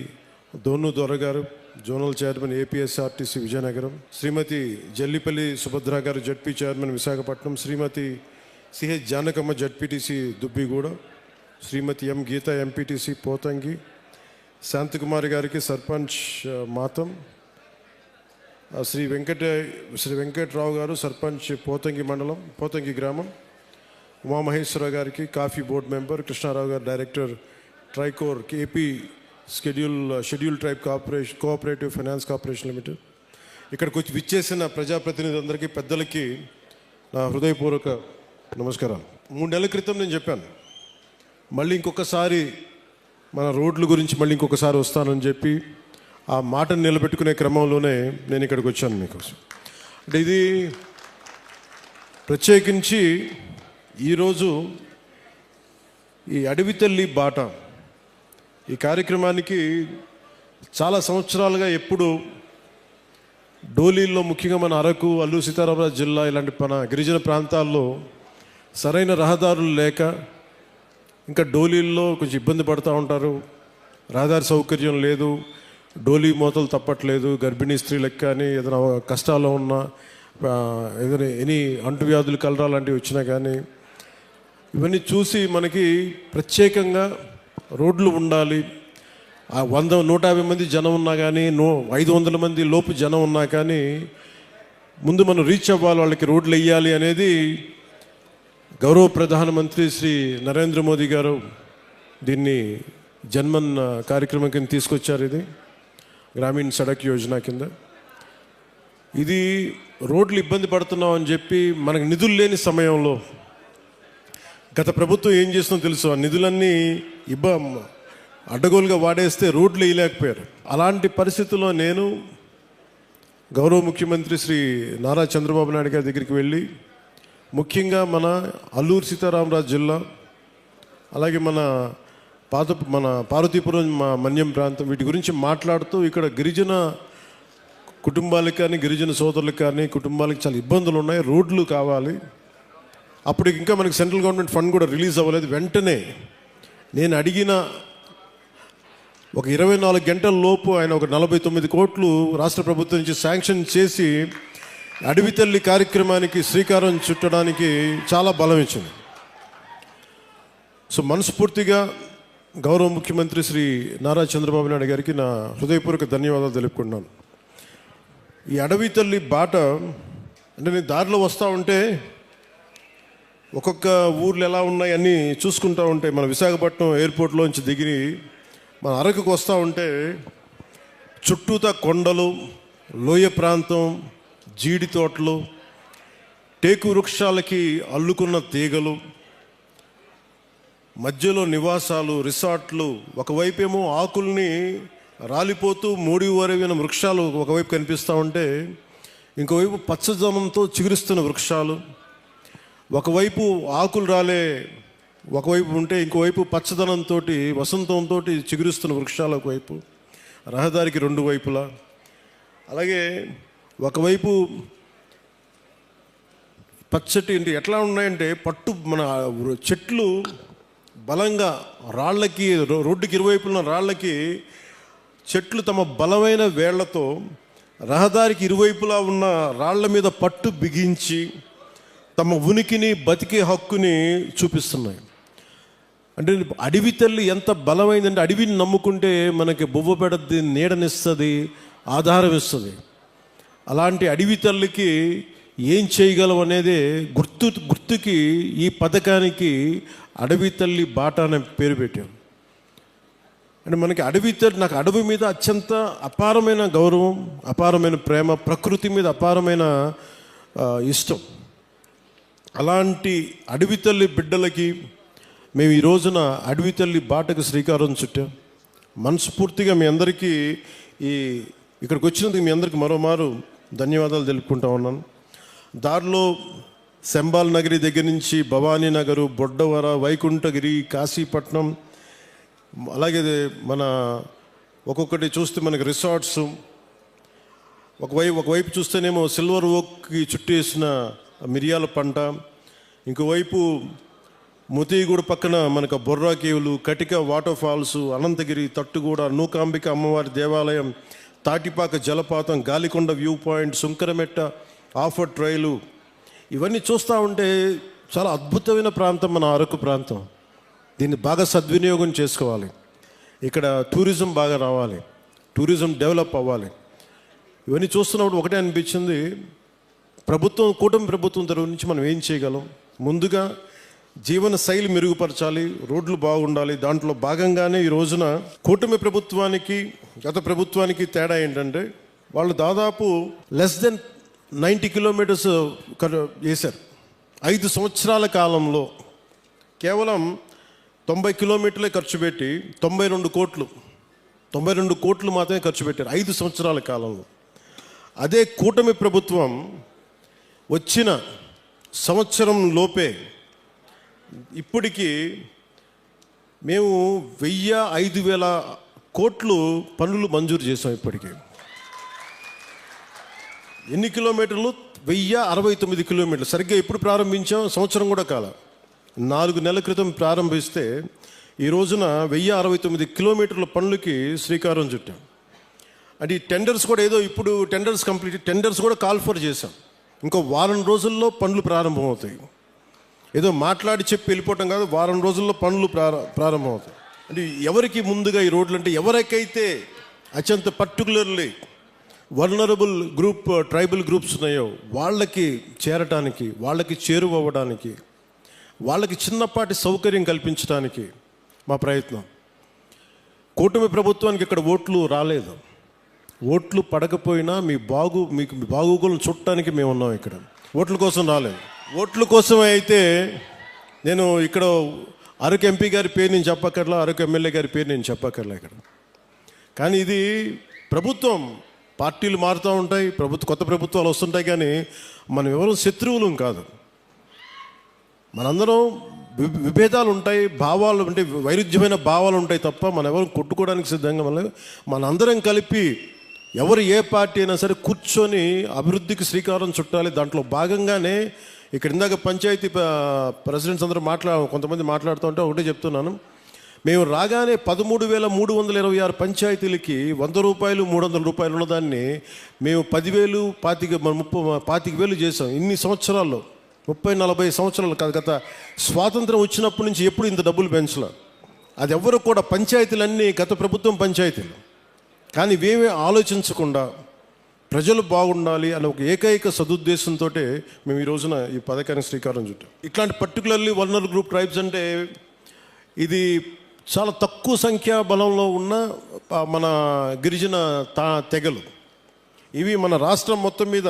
దోను దొర గారు జోనల్ చైర్మన్ ఏపీఎస్ఆర్టీసీ విజయనగరం, శ్రీమతి జల్లిపల్లి సుభద్ర గారు జడ్పీ చైర్మన్ విశాఖపట్నం, శ్రీమతి సిహెచ్ జానకమ్మ జడ్పీటీసీ దుబ్బిగూడ, శ్రీమతి ఎం గీత ఎంపీటీసీ పోతంగి, శాంతికుమారి గారికి సర్పంచ్ మాతం, శ్రీ వెంకట్రావు గారు సర్పంచ్ పోతంగి మండలం పోతంగి గ్రామం, ఉమామహేశ్వరరావు గారికి కాఫీ బోర్డు మెంబర్, కృష్ణారావు గారు director TRICOR AP schedule tribe cooperative finance corporation limited, ఇక్కడికి వచ్చి విచ్చేసిన ప్రజాప్రతినిధులందరికీ, పెద్దలకి నా హృదయపూర్వక నమస్కారాలు. 3 నెలల క్రితం నేను చెప్పాను, మళ్ళీ ఇంకొకసారి మన రోడ్ల గురించి మళ్ళీ ఇంకొకసారి వస్తానని చెప్పి ఆ మాటను నిలబెట్టుకునే క్రమంలోనే నేను ఇక్కడికి వచ్చాను మీకోసం. అంటే ఇది ప్రత్యేకించి ఈరోజు ఈ అడవి తల్లి బాట ఈ కార్యక్రమానికి చాలా సంవత్సరాలుగా ఎప్పుడు డోలీల్లో, ముఖ్యంగా మన అరకు, అల్లూరు సీతారామరాజు జిల్లా ఇలాంటి మన గిరిజన ప్రాంతాల్లో సరైన రహదారులు లేక ఇంకా డోలీల్లో కొంచెం ఇబ్బంది పడుతూ ఉంటారు. రహదారి సౌకర్యం లేదు, డోలీ మోతలు తప్పట్లేదు. గర్భిణీ స్త్రీలకు కానీ ఏదైనా కష్టాల్లో ఉన్నా, ఏదైనా ఎనీ అంటువ్యాధులు, కలరా లాంటివి వచ్చినా కానీ, ఇవన్నీ చూసి మనకి ప్రత్యేకంగా రోడ్లు ఉండాలి. ఆ 100-150 మంది జనం ఉన్నా కానీ, 500 మంది లోపు జనం ఉన్నా కానీ ముందు మనం రీచ్ అవ్వాలి, వాళ్ళకి రోడ్లు వేయాలి అనేది గౌరవ ప్రధానమంత్రి శ్రీ నరేంద్ర మోదీ గారు దీన్ని జన్మన్ కార్యక్రమం కింద తీసుకొచ్చారు. ఇది గ్రామీణ సడక్ యోజన కింద. ఇది రోడ్లు ఇబ్బంది పడుతున్నాం అని చెప్పి మనకు నిధులు లేని సమయంలో గత ప్రభుత్వం ఏం చేస్తుందో తెలుసు, ఆ నిధులన్నీ అడ్డగోలుగా వాడేస్తే రోడ్లు వేయలేకపోయారు. అలాంటి పరిస్థితుల్లో నేను గౌరవ ముఖ్యమంత్రి శ్రీ నారా చంద్రబాబు నాయుడు గారి దగ్గరికి వెళ్ళి, ముఖ్యంగా మన అల్లూరు సీతారామరాజు జిల్లా, అలాగే మన పార్వతీపురం, మన్యం ప్రాంతం, వీటి గురించి మాట్లాడుతూ ఇక్కడ గిరిజన కుటుంబాలకు కానీ, గిరిజన సోదరులకు కానీ, కుటుంబాలకు చాలా ఇబ్బందులు ఉన్నాయి, రోడ్లు కావాలి. అప్పుడు ఇంకా మనకి సెంట్రల్ గవర్నమెంట్ ఫండ్ కూడా రిలీజ్ అవ్వలేదు. వెంటనే నేను అడిగిన ఒక 24 గంటల లోపు ఆయన ఒక 49 కోట్లు రాష్ట్ర ప్రభుత్వం నుంచి శాంక్షన్ చేసి అడవి తల్లి కార్యక్రమానికి శ్రీకారం చుట్టడానికి చాలా బలం ఇచ్చింది. సో మనస్ఫూర్తిగా గౌరవ ముఖ్యమంత్రి శ్రీ నారా చంద్రబాబు నాయుడు గారికి నా హృదయపూర్వక ధన్యవాదాలు తెలుపుకుంటున్నాను. ఈ అడవి తల్లి బాట అంటే నేను దారిలో వస్తూ ఉంటే ఒక్కొక్క ఊర్లు ఎలా ఉన్నాయి అన్నీ చూసుకుంటూ ఉంటే, మన విశాఖపట్నం ఎయిర్పోర్ట్లోంచి దిగి మన అరకుకు వస్తూ ఉంటే చుట్టూతా కొండలు, లోయ ప్రాంతం, జీడి తోటలు, టేకు వృక్షాలకి అల్లుకున్న తీగలు, మధ్యలో నివాసాలు, రిసార్ట్లు, ఒకవైపేమో ఆకుల్ని రాలిపోతూ మూడివరైన వృక్షాలు ఒకవైపు కనిపిస్తూ ఉంటే, ఇంకోవైపు పచ్చదనంతో చిగురిస్తున్న వృక్షాలు, ఒకవైపు ఆకులు రాలే ఒకవైపు ఉంటే ఇంకోవైపు పచ్చదనంతో, వసంతంతో చిగురిస్తున్న వృక్షాలు ఒకవైపు, రహదారికి 2 వైపులా. అలాగే ఒకవైపు పచ్చటి ఎట్లా ఉన్నాయంటే మన చెట్లు బలంగా రాళ్ళకి, రోడ్డుకి ఇరువైపున రాళ్ళకి చెట్లు తమ బలమైన వేళ్లతో రహదారికి ఇరువైపులా ఉన్న రాళ్ల మీద పట్టు బిగించి తమ ఉనికిని, బతికే హక్కుని చూపిస్తున్నాయి. అంటే అడవి తల్లి ఎంత బలమైందంటే, అడవిని నమ్ముకుంటే మనకి బొవ్వ పెడద్ది, నీడనిస్తుంది, ఆధారం ఇస్తుంది. అలాంటి అడవి తల్లికి ఏం చేయగలం అనేది గుర్తుకి ఈ పథకానికి అడవి తల్లి బాట అనే పేరు పెట్టాం. అంటే మనకి నాకు అడవి మీద అత్యంత అపారమైన గౌరవం, అపారమైన ప్రేమ, ప్రకృతి మీద అపారమైన ఇష్టం. అలాంటి అడవి తల్లి బిడ్డలకి మేము ఈ రోజున అడవి తల్లి బాటకు శ్రీకారం చుట్టాం. మనస్ఫూర్తిగా మీ అందరికీ ఇక్కడికి వచ్చినందుకు మీ అందరికీ మరోమారు ధన్యవాదాలు తెలుపుకుంటా ఉన్నాను. దారిలో శంబాల్ నగరి దగ్గర నుంచి భవానీ నగరు, బొడ్డవర, వైకుంఠగిరి, కాశీపట్నం, అలాగే మన ఒక్కొక్కటి చూస్తే మనకి రిసార్ట్స్, ఒకవైపు చూస్తేనేమో సిల్వర్ ఓక్కి చుట్టేసిన మిరియాల పంట, ఇంకోవైపు ముతిగూడ పక్కన మనకు బొర్రా కేవులు, కటిక వాటర్ ఫాల్స్, అనంతగిరి, తట్టుగూడ, నూకాంబిక అమ్మవారి దేవాలయం, తాటిపాక జలపాతం, గాలికొండ వ్యూ పాయింట్, సుంకరమెట్ట ఆఫర్ ట్రైలు, ఇవన్నీ చూస్తూ ఉంటే చాలా అద్భుతమైన ప్రాంతం మన అరకు ప్రాంతం. దీన్ని బాగా సద్వినియోగం చేసుకోవాలి. ఇక్కడ టూరిజం బాగా రావాలి, టూరిజం డెవలప్ అవ్వాలి. ఇవన్నీ చూస్తున్నప్పుడు ఒకటే అనిపించింది, కూటమి ప్రభుత్వం తరఫు నుంచి మనం ఏం చేయగలం. ముందుగా జీవన శైలి మెరుగుపరచాలి, రోడ్లు బాగుండాలి. దాంట్లో భాగంగానే ఈ రోజున కూటమి ప్రభుత్వానికి గత ప్రభుత్వానికి తేడా ఏంటంటే వాళ్ళు దాదాపు లెస్ దెన్ 90 కిలోమీటర్స్ వేశారు. 5 సంవత్సరాల కాలంలో కేవలం 90 కిలోమీటర్లే ఖర్చు పెట్టి 92 కోట్లు మాత్రమే ఖర్చు పెట్టారు 5 సంవత్సరాల కాలంలో. అదే కూటమి ప్రభుత్వం వచ్చిన సంవత్సరం లోపే ఇప్పటికీ మేము 1000-5000 కోట్లు పనులు మంజూరు చేసాం. ఇప్పటికీ ఎన్ని కిలోమీటర్లు? 1069 కిలోమీటర్లు. సరిగ్గా ఎప్పుడు ప్రారంభించాం? సంవత్సరం కూడా కాల, 4 నెలల క్రితం ప్రారంభిస్తే ఈ రోజున 1069 కిలోమీటర్ల పనులకి శ్రీకారం చుట్టాం. అంటే ఈ టెండర్స్ కూడా ఏదో ఇప్పుడు టెండర్స్ కూడా కాల్ ఫర్ చేశాం. ఇంకో వారం రోజుల్లో పనులు ప్రారంభమవుతాయి. ఏదో మాట్లాడి చెప్పి వెళ్ళిపోవటం కాదు, వారం రోజుల్లో పనులు ప్రారంభమవుతాయి. అంటే ఎవరికి ముందుగా ఈ రోడ్లు అంటే ఎవరికైతే అత్యంత particularly vulnerable group tribal groups ఉన్నాయో వాళ్ళకి చేరటానికి, వాళ్ళకి చేరువవ్వడానికి, వాళ్ళకి చిన్నపాటి సౌకర్యం కల్పించడానికి మా ప్రయత్నం. కూటమి ప్రభుత్వానికి ఇక్కడ ఓట్లు రాలేదు. ఓట్లు పడకపోయినా మీకు బాగోగులను చుట్టానికి మేము ఉన్నాం. ఇక్కడ ఓట్ల కోసం రాలేదు. ఓట్ల కోసమే అయితే నేను ఇక్కడ అరకు ఎంపీ గారి పేరు నేను చెప్పక్కర్లా, అరకు ఎమ్మెల్యే గారి పేరు నేను చెప్పక్కర్లా ఇక్కడ. కానీ ఇది ప్రభుత్వం, పార్టీలు మారుతూ ఉంటాయి, కొత్త ప్రభుత్వాలు వస్తుంటాయి, కానీ మనం ఎవరు శత్రువులం కాదు. మనందరం విభేదాలు ఉంటాయి, భావాలు అంటే వైరుధ్యమైన భావాలు ఉంటాయి తప్ప మనం ఎవరు కొట్టుకోవడానికి సిద్ధంగా మనందరం కలిపి ఎవరు ఏ పార్టీ అయినా సరే కూర్చొని అభివృద్ధికి శ్రీకారం చుట్టాలి. దాంట్లో భాగంగానే ఇక్కడ ఇందాక పంచాయతీ ప్రెసిడెంట్స్ అందరూ కొంతమంది మాట్లాడుతూ ఉంటే ఒకటే చెప్తున్నాను. మేము రాగానే 13,326 పంచాయతీలకి 100 రూపాయలు 300 రూపాయలు ఉన్నదాన్ని మేము 10,000 25,000 చేసాం. ఇన్ని సంవత్సరాల్లో 30-40 సంవత్సరాలు కాదు, గత స్వాతంత్రం వచ్చినప్పటి నుంచి ఎప్పుడు ఇంత డబ్బులు పెంచలే. అది ఎవరు కూడా పంచాయతీలన్నీ గత ప్రభుత్వం పంచాయతీలు. కానీ ఇవేమీ ఆలోచించకుండా ప్రజలు బాగుండాలి అనే ఒక ఏకైక సదుద్దేశంతో మేము ఈ రోజున ఈ పథకానికి శ్రీకారం చుట్టాం. ఇట్లాంటి పర్టికులర్లీ వల్నరబుల్ గ్రూప్ ట్రైబ్స్ అంటే ఇది చాలా తక్కువ సంఖ్యా బలంలో ఉన్న మన గిరిజన తెగలు. ఇవి మన రాష్ట్రం మొత్తం మీద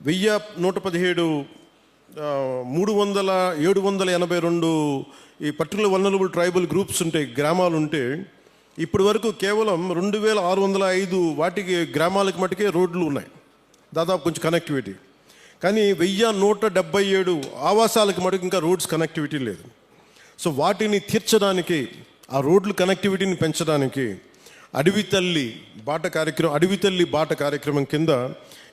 1117 782 ఈ పర్టికులర్ వల్నరబుల్ ట్రైబల్ గ్రూప్స్ ఉంటాయి, గ్రామాలు ఉంటే ఇప్పటి వరకు కేవలం 2605 వాటికి గ్రామాలకు మటుకే రోడ్లు ఉన్నాయి, దాదాపు కొంచెం కనెక్టివిటీ. కానీ 1177 ఆవాసాలకు మటుకు ఇంకా రోడ్స్ కనెక్టివిటీ లేదు. సో వాటిని తీర్చడానికి, ఆ రోడ్లు కనెక్టివిటీని పెంచడానికి అడవి తల్లి బాట కార్యక్రమం కింద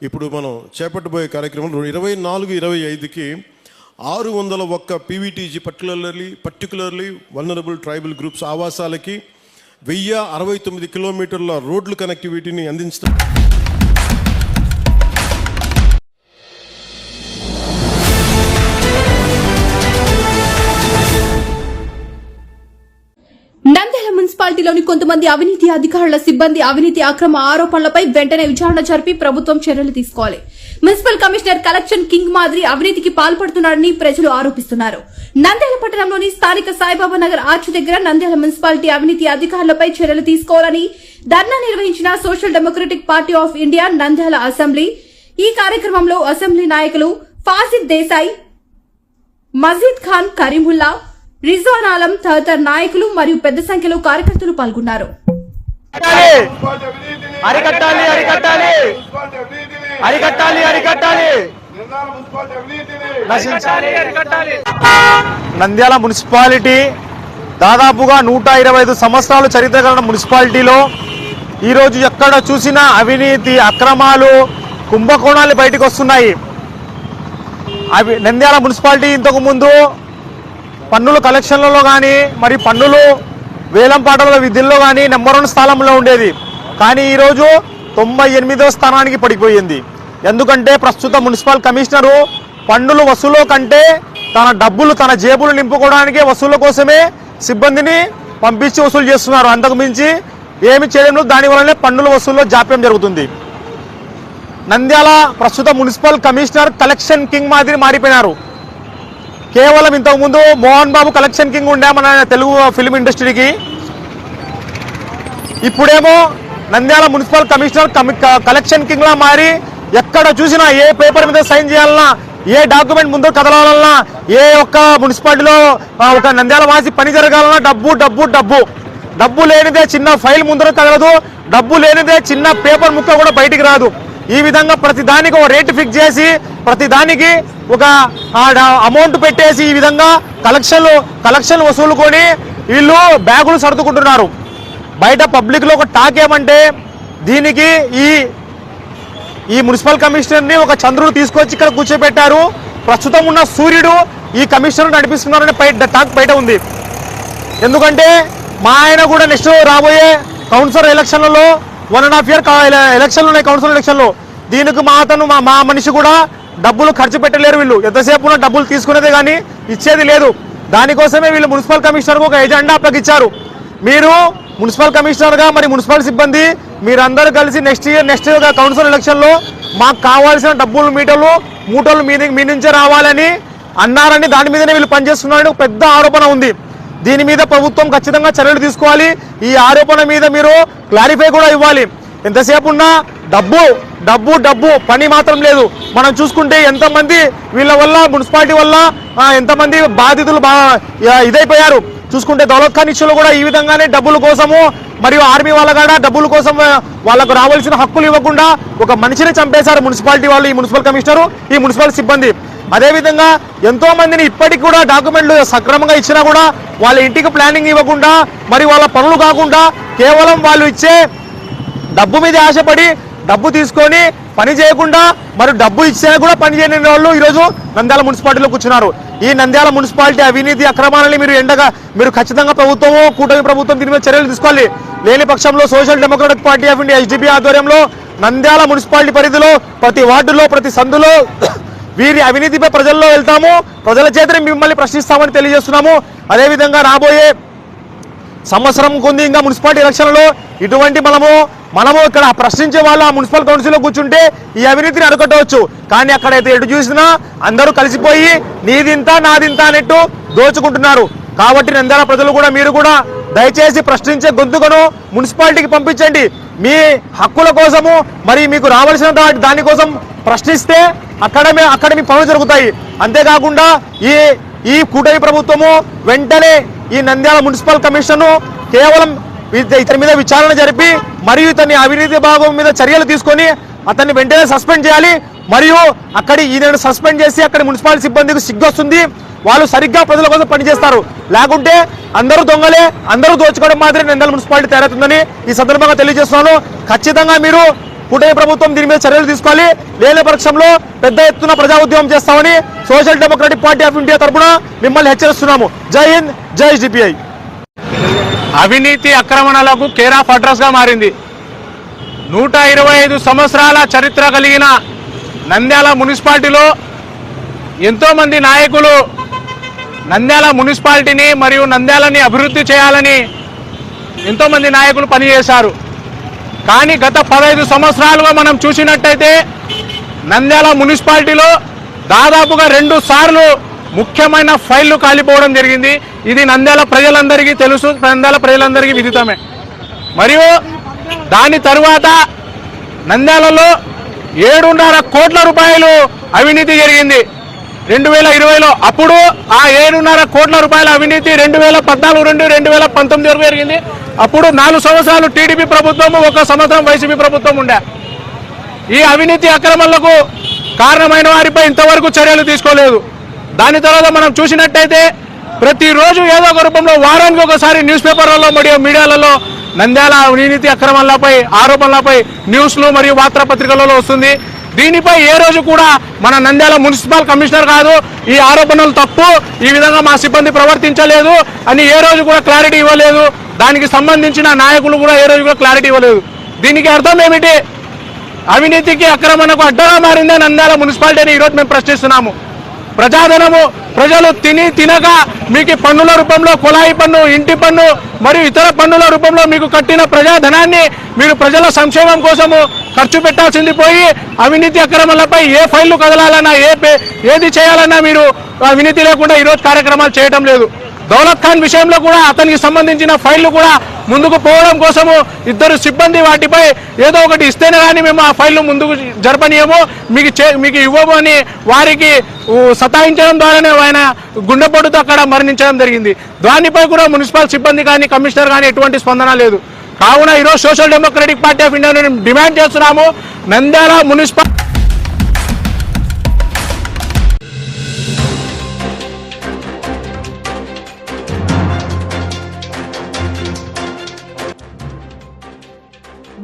ఇప్పుడు మనం చేపట్టబోయే కార్యక్రమంలో 24-25కి 601 PVTG particularly vulnerable tribal groups ఆవాసాలకి 1069 కిలోమీటర్ల రోడ్లు కనెక్టివిటీని అందించడం. నంద్యాల మున్సిపాలిటీలోని కొంతమంది అవినీతి అధికారుల సిబ్బంది అవినీతి అక్రమ ఆరోపణలపై వెంటనే విచారణ జరిపి ప్రభుత్వం చర్యలు తీసుకోవాలి. మున్సిపల్ కమిషనర్ కలెక్షన్ కింగ్ మాదిరి అవినీతికి పాల్పడుతున్నారని ప్రజలు ఆరోపిస్తున్నారు. నంద్యాల పట్టణంలోని స్థానిక సాయిబాబా నగర్ ఆర్చ్ దగ్గర నంద్యాల మున్సిపాలిటీ అవినీతి అధికారులపై చర్యలు తీసుకోవాలని ధర్నా నిర్వహించిన social democratic party of India Nandyal assembly. ఈ కార్యక్రమంలో అసెంబ్లీ నాయకులు ఫాసిద్ దేశాయ్, మజీద్ ఖాన్, కరీముల్లా, రిజ్వాన్ ఆలం తదితర నాయకులు మరియు పెద్ద సంఖ్యలో కార్యకర్తలు పాల్గొన్నారు. నంద్యాల మున్సిపాలిటీ దాదాపుగా 125 సంవత్సరాలు చరిత్ర కలిగిన మున్సిపాలిటీలో ఈరోజు ఎక్కడ చూసినా అవినీతి అక్రమాలు కుంభకోణాలు బయటకు వస్తున్నాయి. నంద్యాల మున్సిపాలిటీ ఇంతకు ముందు పన్నుల కలెక్షన్లలో కానీ మరి పన్నులు వేలంపాటల విధుల్లో కానీ నెంబర్ 1 స్థానంలో ఉండేది. కానీ ఈరోజు 98వ స్థానానికి పడిపోయింది. ఎందుకంటే ప్రస్తుత మున్సిపల్ కమిషనరు పన్నులు వసూలు కంటే తన డబ్బులు తన జేబులు నింపుకోవడానికే వసూళ్ల కోసమే సిబ్బందిని పంపించి వసూలు చేస్తున్నారు. అంతకు మించి ఏమి చేయడం లేదు. దానివల్లనే పన్నుల వసూల్లో జాప్యం జరుగుతుంది. నంద్యాల ప్రస్తుత మున్సిపల్ కమిషనర్ కలెక్షన్ కింగ్ మాదిరి మారిపోయినారు. కేవలం ఇంతకుముందు మోహన్ బాబు కలెక్షన్ కింగ్ ఉండే మన తెలుగు ఫిల్మ్ ఇండస్ట్రీకి, ఇప్పుడేమో Nandyal municipal commissioner collection king లా మారి ఎక్కడ చూసినా ఏ పేపర్ మీద సైన్ చేయాలన్నా, ఏ డాక్యుమెంట్ ముందు కదలాలన్నా, ఏ ఒక్క మున్సిపాలిటీలో ఒక నంద్యాల వాసి పని జరగాలన్నా డబ్బు డబ్బు డబ్బు. డబ్బు లేనిదే చిన్న ఫైల్ ముందర తగలదు, డబ్బు లేనిదే చిన్న పేపర్ ముక్క కూడా బయటికి రాదు. ఈ విధంగా ప్రతి దానికి ఒక రేటు ఫిక్స్ చేసి ప్రతి దానికి ఒక అమౌంట్ పెట్టేసి ఈ విధంగా కలెక్షన్ వసూలుకొని వీళ్ళు బ్యాగులు సర్దుకుంటున్నారు. బయట పబ్లిక్లో ఒక టాక్ ఏమంటే దీనికి ఈ మున్సిపల్ కమిషనర్ని ఒక చంద్రుడు తీసుకొచ్చి ఇక్కడ కూర్చోబెట్టారు, ప్రస్తుతం ఉన్న సూర్యుడు ఈ కమిషనర్ నడిపిస్తున్నారని టాక్ బయట ఉంది. ఎందుకంటే మా ఆయన కూడా నెక్స్ట్ రాబోయే కౌన్సిలర్ ఎలక్షన్లలో 1.5 year ఎలక్షన్లు ఉన్నాయి, కౌన్సిలర్ ఎలక్షన్లు. దీనికి మా మనిషి కూడా డబ్బులు ఖర్చు పెట్టలేరు. వీళ్ళు ఎంతసేపు ఉన్న డబ్బులు తీసుకునేదే కానీ ఇచ్చేది లేదు. దానికోసమే వీళ్ళు మున్సిపల్ కమిషనర్కు ఒక ఎజెండా అప్పగించారు. మీరు మున్సిపల్ కమిషనర్గా మరి మున్సిపల్ సిబ్బంది మీరందరూ కలిసి నెక్స్ట్ కౌన్సిల్ ఎలక్షన్లో మాకు కావాల్సిన డబ్బులు మూటలు మీ నుంచే రావాలని అన్నారని దాని మీదనే వీళ్ళు పనిచేస్తున్నారని ఒక పెద్ద ఆరోపణ ఉంది. దీని మీద ప్రభుత్వం ఖచ్చితంగా చర్యలు తీసుకోవాలి. ఈ ఆరోపణ మీద మీరు క్లారిఫై కూడా ఇవ్వాలి. ఎంతసేపు ఉన్నా డబ్బు డబ్బు డబ్బు, పని మాత్రం లేదు. మనం చూసుకుంటే ఎంతమంది వీళ్ళ వల్ల మున్సిపాలిటీ వల్ల ఎంతమంది బాధితులు ఇదైపోయారు. చూసుకుంటే దౌలత్ ఖాన్ ఇష్యూలో కూడా ఈ విధంగానే డబ్బుల కోసము మరియు ఆర్మీ వాళ్ళ కూడా డబ్బుల కోసం వాళ్ళకు రావాల్సిన హక్కులు ఇవ్వకుండా ఒక మనిషిని చంపేశారు మున్సిపాలిటీ వాళ్ళు, ఈ మున్సిపల్ కమిషనరు, ఈ మున్సిపల్ సిబ్బంది. అదేవిధంగా ఎంతో మందిని ఇప్పటికి కూడా డాక్యుమెంట్లు సక్రమంగా ఇచ్చినా కూడా వాళ్ళ ఇంటికి ప్లానింగ్ ఇవ్వకుండా మరి వాళ్ళ పనులు కాకుండా కేవలం వాళ్ళు ఇచ్చే డబ్బు మీద ఆశపడి డబ్బు తీసుకొని పని చేయకుండా మరి డబ్బు ఇచ్చినా కూడా పని చేయని వాళ్ళు ఈరోజు నంద్యాల మున్సిపాలిటీలో కూర్చున్నారు. ఈ నంద్యాల మున్సిపాలిటీ అవినీతి అక్రమాలని మీరు ఖచ్చితంగా ప్రభుత్వము, కూటమి ప్రభుత్వం దీని మీద చర్యలు తీసుకోవాలి. లేని పక్షంలో social democratic party of India SDP ఆధ్వర్యంలో నంద్యాల మున్సిపాలిటీ పరిధిలో ప్రతి వార్డులో ప్రతి సందులో వీరి అవినీతిపై ప్రజల్లో వెళ్తాము, ప్రజల చేతనే మిమ్మల్ని ప్రశ్నిస్తామని తెలియజేస్తున్నాము. అదేవిధంగా రాబోయే సంవత్సరం కొంది ఇంకా మున్సిపాలిటీ ఎలక్షన్లలో ఇటువంటి మనము ఇక్కడ ప్రశ్నించే వాళ్ళు ఆ మున్సిపల్ కౌన్సిల్లో కూర్చుంటే ఈ అవినీతిని అడ్డుకట్టవచ్చు. కానీ అక్కడైతే ఎటు చూసినా అందరూ కలిసిపోయి నీదింత నాదింత అన్నట్టు దోచుకుంటున్నారు. కాబట్టి నంద్యాల ప్రజలు కూడా మీరు కూడా దయచేసి ప్రశ్నించే గొంతుకను మున్సిపాలిటీకి పంపించండి. మీ హక్కుల కోసము మరి మీకు రావాల్సిన దానికోసం ప్రశ్నిస్తే అక్కడ మీ పనులు జరుగుతాయి. అంతేకాకుండా ఈ కూటమి ప్రభుత్వము వెంటనే ఈ నంద్యాల మున్సిపల్ కమిషన్ కేవలం ఇతని మీద విచారణ జరిపి మరియు ఇతని అవినీతి భాగం మీద చర్యలు తీసుకొని అతన్ని వెంటనే సస్పెండ్ చేయాలి. మరియు ఈయన సస్పెండ్ చేసి అక్కడి మున్సిపల్ సిబ్బందికి సిగ్గొస్తుంది, వాళ్ళు సరిగ్గా ప్రజల కోసం పనిచేస్తారు. లేకుంటే అందరూ దొంగలే, అందరూ దోచుకోవడం మాత్రమే నంద్యాల మున్సిపాలిటీ తయారవుతుందని ఈ సందర్భంగా తెలియజేస్తున్నాను. ఖచ్చితంగా మీరు కూటమి ప్రభుత్వం దీని మీద చర్యలు తీసుకోవాలి. లేని పక్షంలో పెద్ద ఎత్తున ప్రజా ఉద్యమం చేస్తామని social democratic party of India తరఫున మిమ్మల్ని హెచ్చరిస్తున్నాము. జై హింద్, జై SDP. అవినీతి అక్రమణలకు కేర్ ఆఫ్ అడ్రస్ గా మారింది. 125 సంవత్సరాల చరిత్ర కలిగిన నంద్యాల మున్సిపాలిటీలో ఎంతో మంది నాయకులు నంద్యాల మున్సిపాలిటీని మరియు నంద్యాలని అభివృద్ధి చేయాలని ఎంతో మంది నాయకులు పనిచేశారు. కానీ గత 15 సంవత్సరాలుగా మనం చూసినట్టయితే నంద్యాల మున్సిపాలిటీలో దాదాపుగా 2 సార్లు ముఖ్యమైన ఫైళ్లు కాలిపోవడం జరిగింది. ఇది నంద్యాల ప్రజలందరికీ తెలుసు, నంద్యాల ప్రజలందరికీ విదితమే. మరియు దాని తరువాత నంద్యాలలో 7.5 కోట్ల రూపాయలు అవినీతి జరిగింది 2020లో. అప్పుడు ఆ 7.5 కోట్ల రూపాయల అవినీతి 2014 నుండి 2019 వరకు జరిగింది. అప్పుడు 4 సంవత్సరాలు టీడీపీ ప్రభుత్వము, 1 సంవత్సరం వైసీపీ ప్రభుత్వం ఉండే. ఈ అవినీతి అక్రమాలకు కారణమైన వారిపై ఇంతవరకు చర్యలు తీసుకోలేదు. దాని తర్వాత మనం చూసినట్టయితే ప్రతిరోజు ఏదో ఒక రూపంలో వారానికి ఒకసారి న్యూస్ పేపర్లలో మరియు మీడియాలలో నంద్యాల అవినీతి అక్రమాలపై ఆరోపణలపై న్యూస్లు మరియు వార్తాపత్రికలలో వస్తుంది. దీనిపై ఏ రోజు కూడా మన నంద్యాల మున్సిపల్ కమిషనర్ కాదు ఈ ఆరోపణలు తప్పు, ఈ విధంగా మా సిబ్బంది ప్రవర్తించలేదు అని ఏ రోజు కూడా క్లారిటీ ఇవ్వలేదు. దానికి సంబంధించిన నాయకులు కూడా ఏ రోజు కూడా క్లారిటీ ఇవ్వలేదు. దీనికి అర్థం ఏమిటి? అవినీతికి అక్రమణకు అడ్డగా మారిందే నంద్యాల మున్సిపాలిటీని ఈరోజు మేము ప్రశ్నిస్తున్నాము. ప్రజాధనము ప్రజలు తినక మీకు పన్నుల రూపంలో కుళాయి పన్ను, ఇంటి పన్ను మరియు ఇతర పన్నుల రూపంలో మీకు కట్టిన ప్రజాధనాన్ని మీరు ప్రజల సంక్షేమం కోసము ఖర్చు పెట్టాల్సింది పోయి అవినీతి అక్రమాలపై ఏ ఫైళ్లు కదలాలన్నా ఏది చేయాలన్నా మీరు అవినీతి లేకుండా ఈరోజు కార్యక్రమాలు చేయడం లేదు. దౌలత్ ఖాన్ విషయంలో కూడా అతనికి సంబంధించిన ఫైళ్లు కూడా ముందుకు పోవడం కోసము ఇద్దరు సిబ్బంది వాటిపై ఏదో ఒకటి ఇస్తేనే కానీ మేము ఆ ఫైళ్లు ముందుకు జరపనీయము, మీకు ఇవ్వము అని వారికి సతాయించడం ద్వారానే ఆయన గుండెపోటుతో అక్కడ మరణించడం జరిగింది. దానిపై కూడా మున్సిపల్ సిబ్బంది కానీ కమిషనర్ కానీ ఎటువంటి స్పందన లేదు. కావున ఈరోజు social democratic party of India demand చేస్తున్నాము, నంద్యాల మున్సిపల్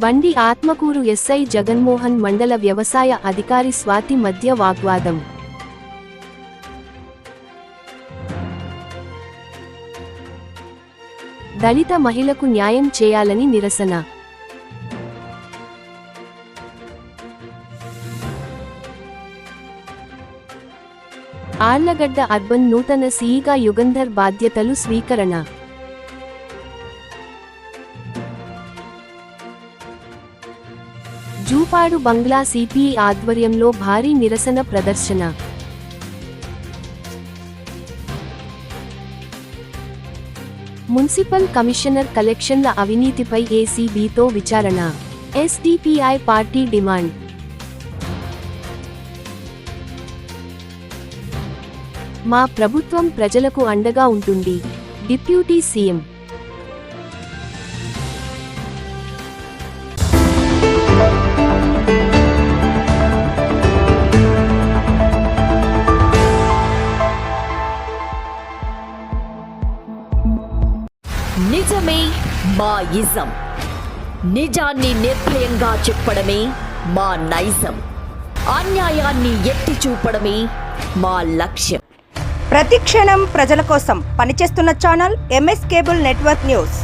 బండి ఆత్మకూరు ఎస్ఐ జగన్మోహన్ మండల వ్యవసాయ అధికారి స్వాతి మధ్య వాగ్వాదం. దళిత మహిళకు న్యాయం చేయాలని నిరసన. ఆళ్లగడ్డ అర్బన్ నూతన సీఈగా యుగంధర్ బాధ్యతలు స్వీకరణ. జూపాడు బంగ్లా సిపిఐ ఆధ్వర్యంలో భారీ నిరసన ప్రదర్శన. మున్సిపల్ కమిషనర్ కలెక్షన్ల అవినీతిపై ఏసీబీతో విచారణ. SDPI party demand. మా ప్రభుత్వం ప్రజలకు అండగా ఉంటుంది. Deputy CM. నిజమే మా ఇజం. నిజాన్ని నిర్భయంగా చెప్పడమే మా నైజం. అన్యాయాన్ని ఎత్తి చూపడమే మా లక్ష్యం. ప్రతి క్షణం ప్రజల కోసం పనిచేస్తున్న channel MS cable network news.